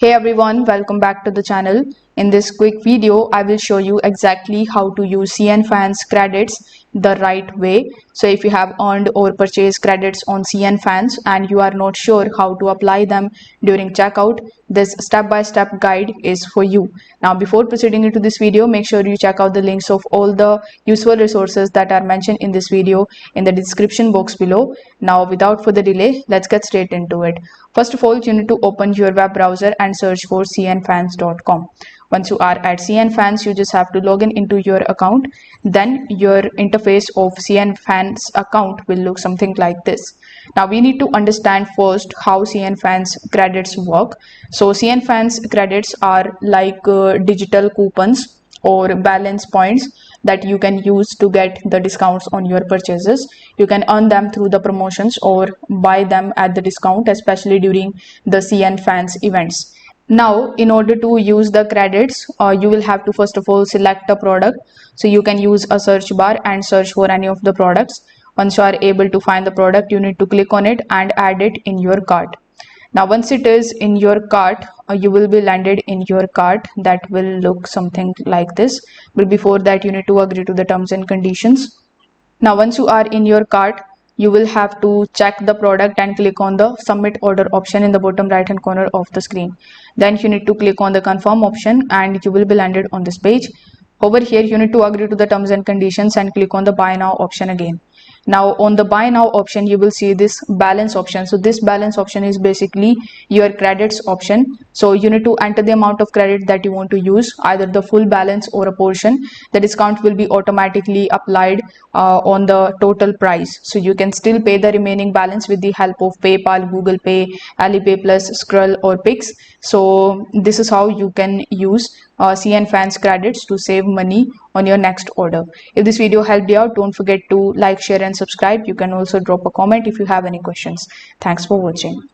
Hey everyone, welcome back to the channel. In this quick video, I will show you exactly how to use Cnfans credits the right way. So if you have earned or purchased credits on Cnfans and you are not sure how to apply them during checkout, this step-by-step guide is for you. Now before proceeding into this video, make sure you check out the links of all the useful resources that are mentioned in this video in the description box below. Now without further delay, let's get straight into it. First of all, you need to open your web browser and search for cnfans.com. Once you are at Cnfans, you just have to log in into your account. Then your interface of Cnfans account will look something like this. Now we need to understand first how Cnfans credits work. So Cnfans credits are like digital coupons or balance points that you can use to get the discounts on your purchases. You can earn them through the promotions or buy them at the discount, especially during the Cnfans events. Now in order to use the credits, you will have to first of all select a product. So you can use a search bar and search for any of the products. Once you are able to find the product, you need to click on it and add it in your cart. Now once it is in your cart, you will be landed in your cart that will look something like this. But before that, you need to agree to the terms and conditions. Now once you are in your cart, you will have to check the product and click on the submit order option in the bottom right hand corner of the screen. Then you need to click on the confirm option and you will be landed on this page. Over here, you need to agree to the terms and conditions and click on the buy now option again. Now on the buy now option, you will see this balance option. So this balance option is basically your credits option. So you need to enter the amount of credit that you want to use, either the full balance or a portion. The discount will be automatically applied on the total price. So you can still pay the remaining balance with the help of PayPal, Google Pay, Alipay Plus, Skrill or Pix. So this is how you can use Cnfans credits to save money on your next order. If this video helped you out, don't forget to like, share and subscribe. You can also drop a comment if you have any questions. Thanks for watching.